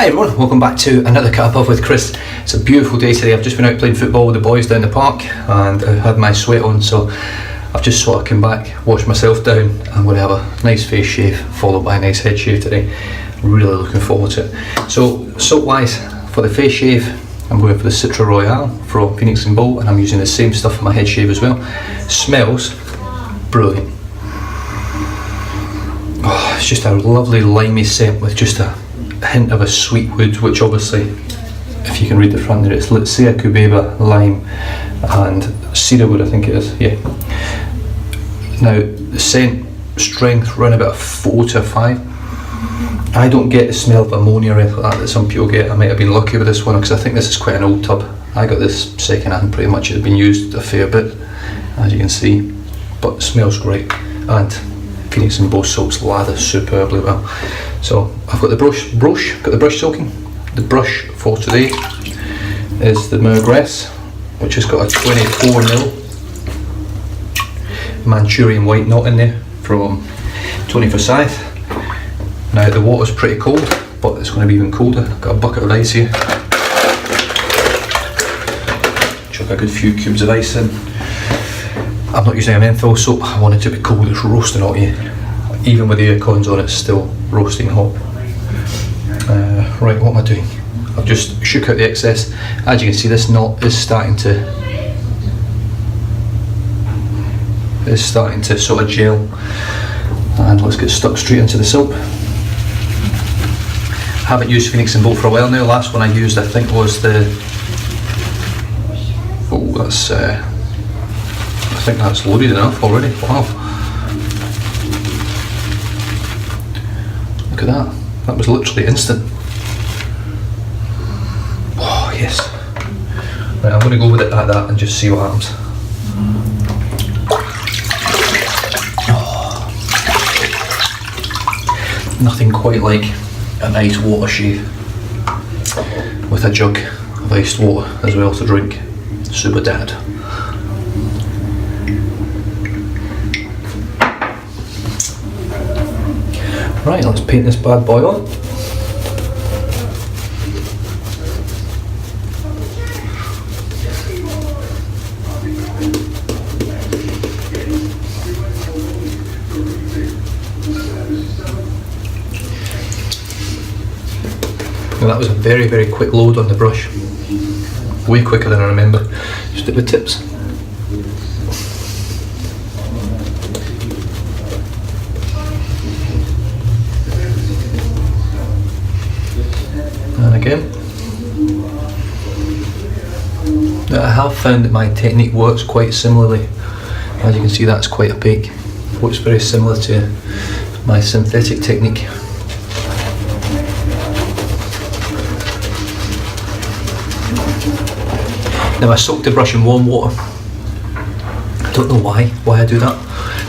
Hi everyone, welcome back to another cut above with Chris. It's a beautiful day today. I've just been out playing football with the boys down the park and I had my sweat on, so I've just sort of come back, washed myself down. I'm going to have a nice face shave followed by a nice head shave today. Really looking forward to it. So soap wise, for the face shave I'm going for the Citra Royale from Phoenix and Beau, and I'm using the same stuff for my head shave as well. Smells brilliant. Oh, it's just a lovely limey scent with just a hint of a sweet wood, which obviously, if you can read the front there, it's Lycia cubeba, lime and cedar wood, I think it is, yeah. Now the scent strength around about a 4 to a 5. I don't get the smell of ammonia or anything like that some people get. I might have been lucky with this one because I think this is quite an old tub. I got this second hand pretty much. It had been used a fair bit, as you can see, but it smells great. And Phoenix and Beau soaps lather superbly well. So I've got the got the brush soaking. The brush for today is the Mergress, which has got a 24mm Manchurian white knot in there from Tony Forsyth. Now the water's pretty cold, but it's going to be even colder. I've got a bucket of ice here. Chuck a good few cubes of ice in. I'm not using a menthol soap. I want it to be cold. It's roasting hot here. Even with the air cons on, it's still roasting hot. Right, what am I doing? I've just shook out the excess. As you can see, this knot is starting to sort of gel. And let's get stuck straight into the soap. Haven't used Phoenix and Beau for a while now. Last one I used, I think, was the. Oh, that's. I think that's loaded enough already. Wow. Look at that. That was literally instant. Oh, yes. Right, I'm going to go with it like that and just see what happens. Oh. Nothing quite like a nice water shave with a jug of iced water as well to drink. Super dad. Right, let's paint this bad boy on. Now that was a very, very quick load on the brush. Way quicker than I remember. Just at the tips. And again. Now I have found that my technique works quite similarly. As you can see, that's quite opaque. Works very similar to my synthetic technique. Now I soak the brush in warm water. I don't know why I do that.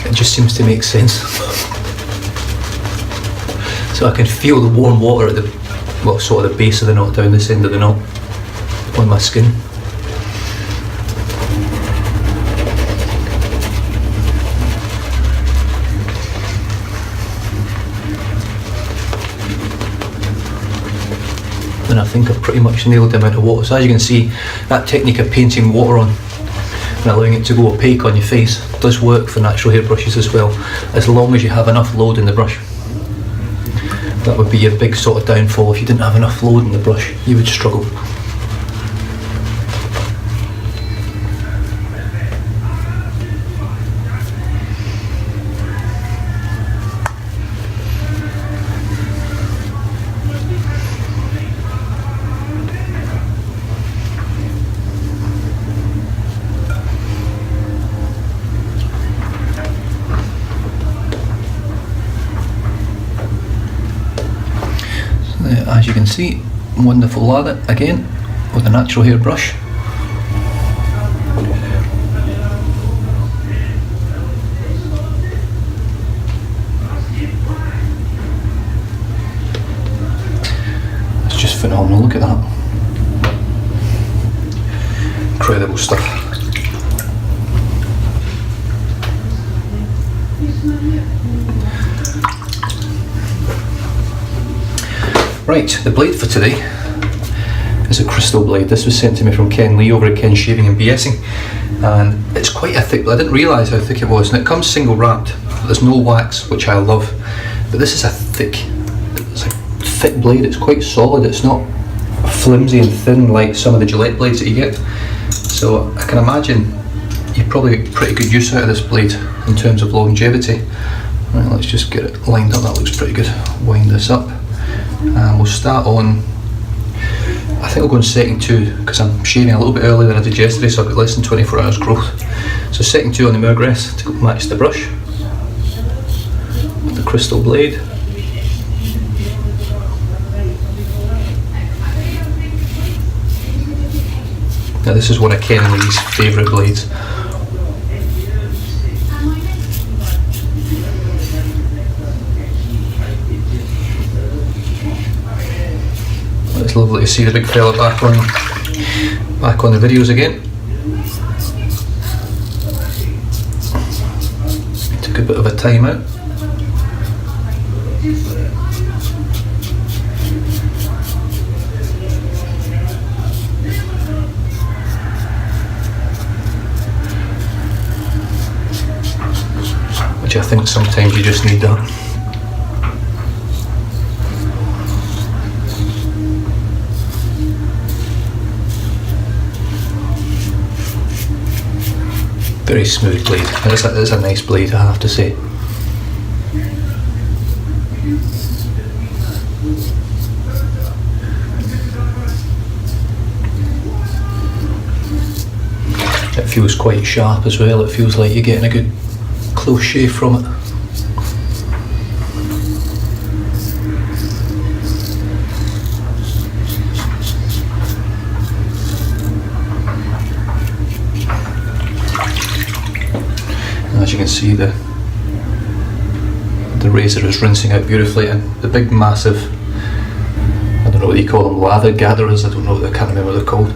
It just seems to make sense. So I can feel the warm water at the, well, sort of the base of the knot, down this end of the knot, on my skin. And I think I've pretty much nailed the amount of water. So as you can see, that technique of painting water on and allowing it to go opaque on your face does work for natural hair brushes as well, as long as you have enough load in the brush. That would be your big sort of downfall. If you didn't have enough load in the brush, you would struggle. As you can see, wonderful lather again with a natural hair brush. It's just phenomenal, look at that. Incredible stuff. Right, the blade for today is a crystal blade. This was sent to me from Ken Lee over at Ken Shaving and BSing, and it's quite a thick, I didn't realise how thick it was, and it comes single wrapped. There's no wax, which I love, but this is a thick blade. It's quite solid, it's not flimsy and thin like some of the Gillette blades that you get. So I can imagine you probably get pretty good use out of this blade in terms of longevity. Right, let's just get it lined up, that looks pretty good. Wind this up, and we'll start on, I think we'll go on setting 2 because I'm shaving a little bit earlier than I did yesterday, so I've got less than 24 hours growth. So setting 2 on the Mergress to match the brush with the crystal blade. Now this is one of Ken Lee's favourite blades. It's lovely to see the big fella back on the videos again. Took a bit of a time out. Which I think sometimes you just need that. Very smooth blade. It's a nice blade, I have to say. It feels quite sharp as well. It feels like you're getting a good close shave from it. As you can see, the razor is rinsing out beautifully, and the big massive, I don't know what you call them, lather gatherers, I don't know, I can't remember what they're called,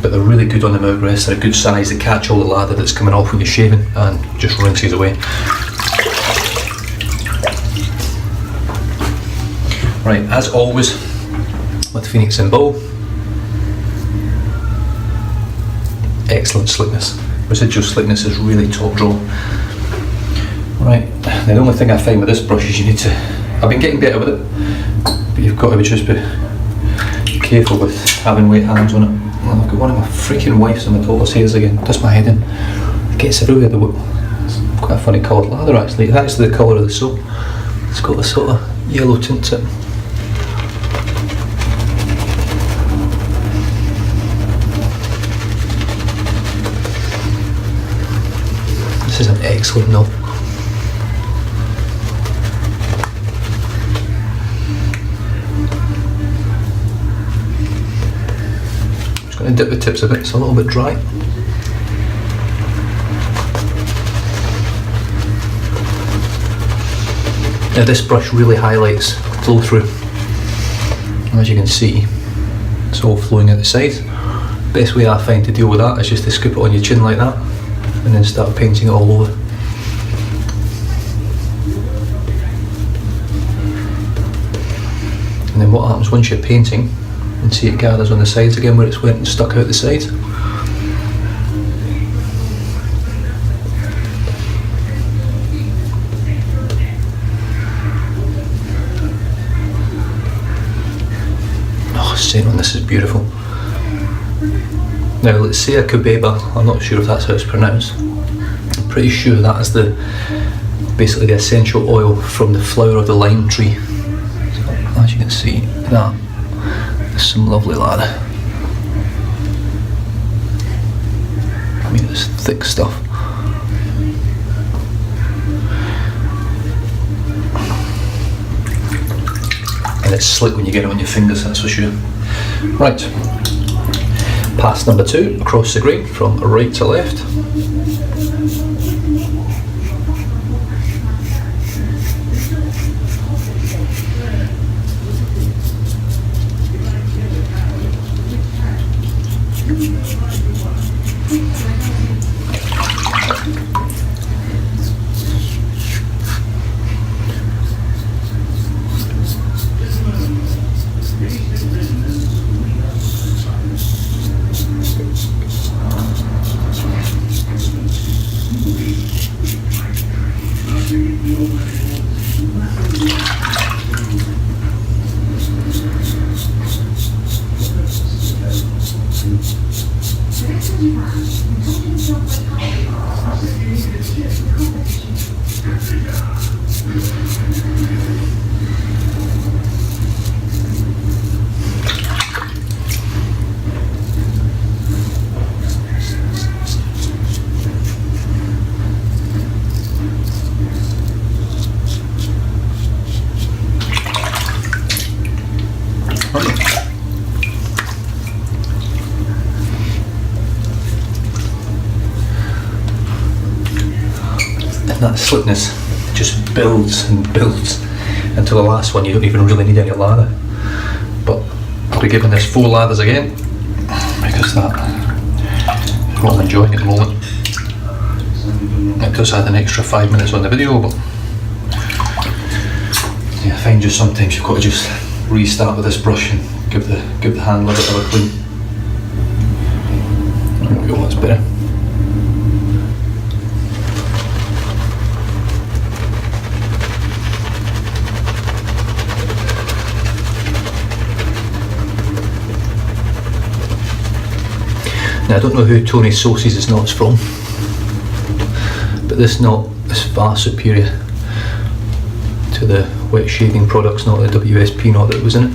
but they're really good on the Mergress. They're a good size to catch all the lather that's coming off when you're shaving and just rinses away. Right, as always with Phoenix and Beau, excellent slickness. Residual slickness is really top draw. Right, the only thing I find with this brush is you need to, I've been getting better with it, but you've got to just be careful with having wet hands on it. Well, I've got one of my freaking wife's on my daughter's hairs again, does my head in. It gets everywhere. It's quite a funny coloured lather actually. It's actually the colour of the soap. It's got a sort of yellow tint to it. This is an excellent knob. Just going to dip the tips a bit, it's a little bit dry. Now this brush really highlights flow through. As you can see, it's all flowing out the sides. Best way I find to deal with that is just to scoop it on your chin like that, and then start painting it all over. And then what happens once you're painting, and see it gathers on the sides again where it's went and stuck out the sides. Oh, scent on this is beautiful. Now let's say a Kubeba, I'm not sure if that's how it's pronounced. I'm pretty sure that is basically the essential oil from the flower of the lime tree. So, as you can see, that is some lovely lather. I mean, it's thick stuff. And it's slick when you get it on your fingers, that's for sure. Right. Pass number 2, across the grain from right to left. And that slickness just builds and builds until the last one you don't even really need any lather. But I'll be giving this 4 lathers again because that's what I'm enjoying at the moment. It does add an extra 5 minutes on the video, but yeah, I find just sometimes you've got to just restart with this brush and give the hand a bit of a clean. There we go, that's better. Now I don't know who Tony sources his knots from, but this knot is far superior to the wet shaving products knot, the WSP knot that was in it.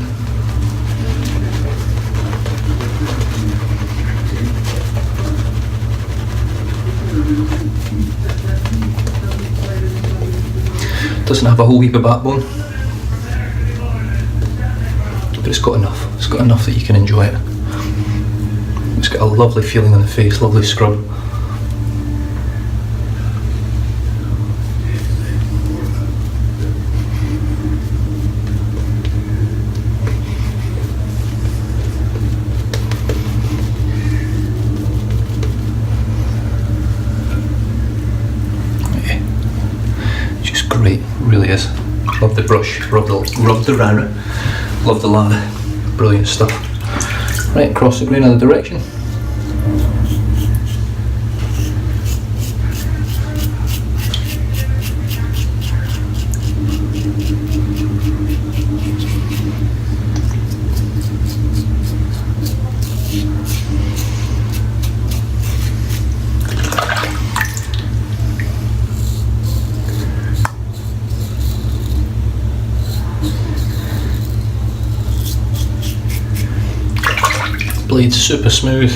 Doesn't have a whole heap of backbone, but it's got enough. It's got enough that you can enjoy it. It's got a lovely feeling on the face, lovely scrub. Yeah. Just great, really is. Love the brush, rub the router, love the lather, brilliant stuff. Right, across the grain in the direction. Blade's super smooth.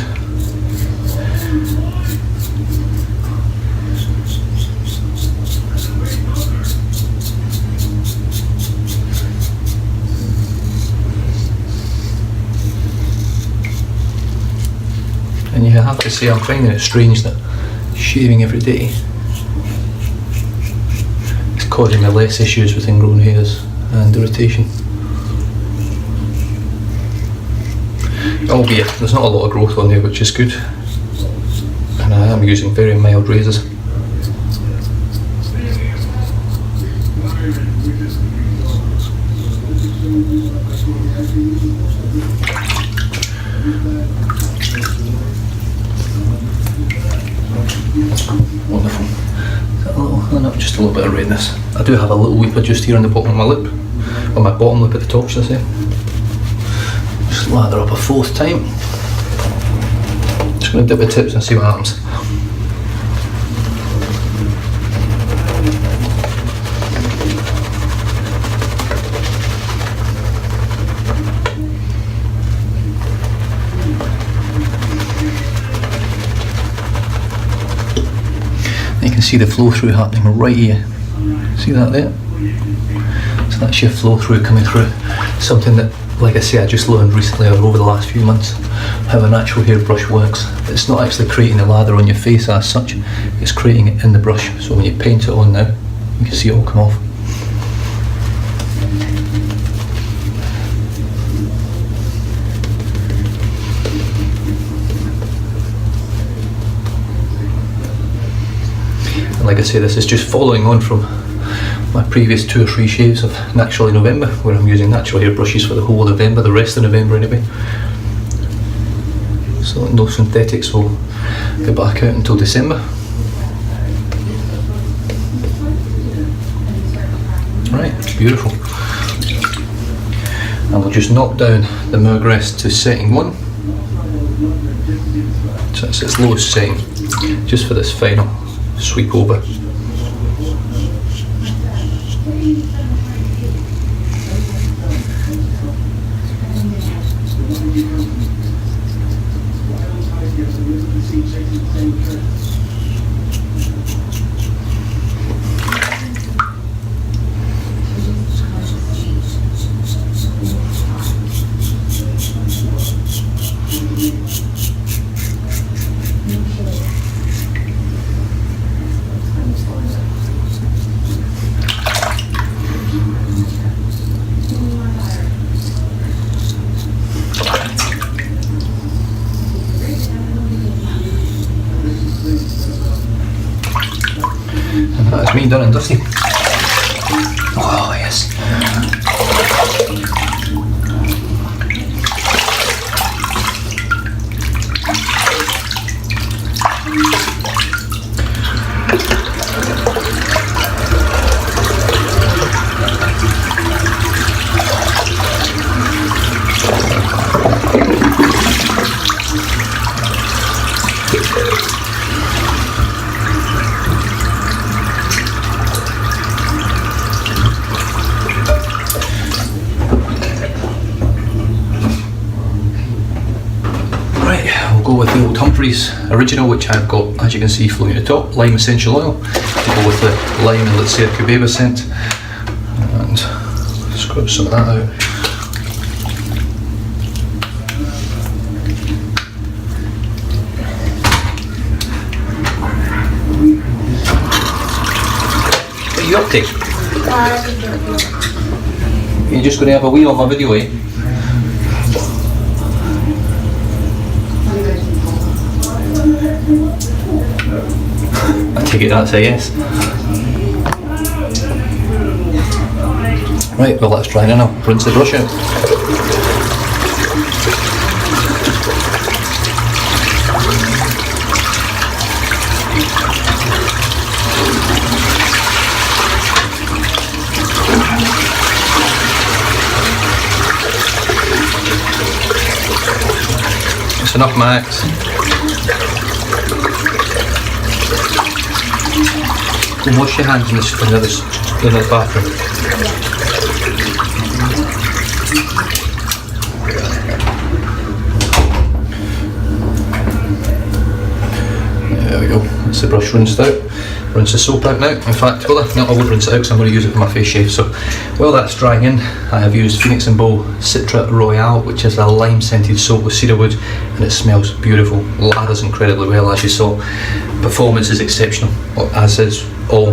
And you have to say, I'm finding it strange that shaving every day is causing me less issues with ingrown hairs and irritation. Albeit there's not a lot of growth on there, which is good, and I am using very mild razors. Wonderful. Just a little bit of redness. I do have a little weeper just here on the bottom of my lip, or my bottom lip at the top, should I say. Just lather up a 4th time. Just going to dip the tips and see what happens. You can see the flow through happening right here. See that there? So that's your flow through coming through. Something that, like I say, I just learned recently or over the last few months, how a natural hairbrush works. It's not actually creating a lather on your face as such, it's creating it in the brush. So when you paint it on now, you can see it all come off. And like I say, this is just following on from my previous 2 or 3 shaves of Naturally November, where I'm using natural hair brushes for the whole of November, the rest of November anyway. So no synthetics will be back out until December. Right, beautiful. And we'll just knock down the Mergress to setting 1. So it's its lowest setting, just for this final sweep over. And that is me done and dusty. Oh yes. Go with the old Humphreys original, which I've got, as you can see, floating at the top, lime essential oil. To go with the lime and Lathering Cubeba scent, and scrub some of that out. What are you up to? You're just going to have a wee on my video, eh? I take it that's a yes. Right, well let's try it now. Rinse the brush out. It's enough, Max. Go wash your hands in the bathroom. There we go, that's the brush rinsed out. Rinse the soap out now. In fact, well, no, I won't rinse it out because I'm going to use it for my face shave. So while that's drying in, I have used Phoenix & Beau Citra Royale, which is a lime scented soap with cedarwood, and it smells beautiful. Lathers incredibly well, as you saw. Performance is exceptional, as is all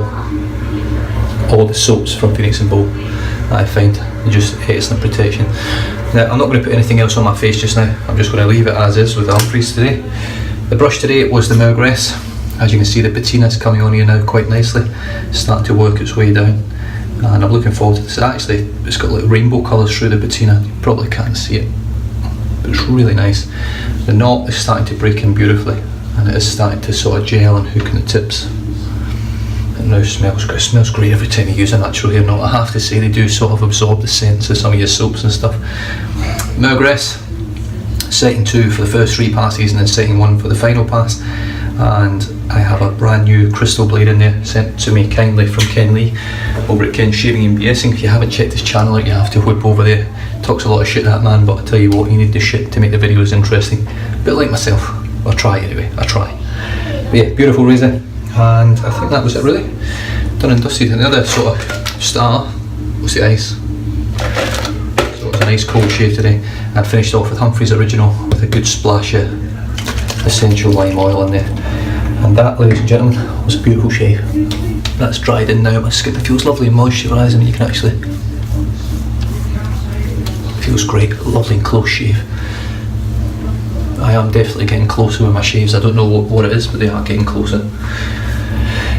the soaps from Phoenix & Beau. I find just excellent protection. Now, I'm not going to put anything else on my face just now. I'm just going to leave it as is with the Humphreys today. The brush today was the Mergress. As you can see, the patina is coming on here now quite nicely. It's starting to work its way down, and I'm looking forward to this. Actually, it's got like rainbow colours through the patina. You probably can't see it, but it's really nice. The knot is starting to break in beautifully, and it is starting to sort of gel and hook in the tips. It now smells good. It smells great every time you use a natural hair knot. I have to say, they do sort of absorb the scents of some of your soaps and stuff. Mergress, setting 2 for the first 3 passes and then setting 1 for the final pass. And I have a brand new crystal blade in there, sent to me kindly from Ken Lee over at Ken's Shaving and BSing. If you haven't checked his channel out, you have to whip over there. Talks a lot of shit, that man, but I tell you what, you need the shit to make the videos interesting. A bit like myself. I try anyway, I try. But yeah, beautiful razor, and I think that was it really. Done and dusted. And the other sort of star was the ice. So it was a nice cold shave today. I finished off with Humphreys original with a good splash of essential lime oil in there. And that, ladies and gentlemen, was a beautiful shave. That's dried in now. My skin feels lovely and moisturising. You can actually, feels great, lovely and close shave. I am definitely getting closer with my shaves. I don't know what it is, but they are getting closer.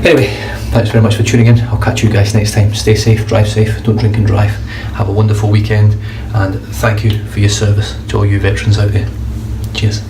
Anyway, thanks very much for tuning in. I'll catch you guys next time. Stay safe, drive safe, don't drink and drive. Have a wonderful weekend, and thank you for your service to all you veterans out there. Cheers.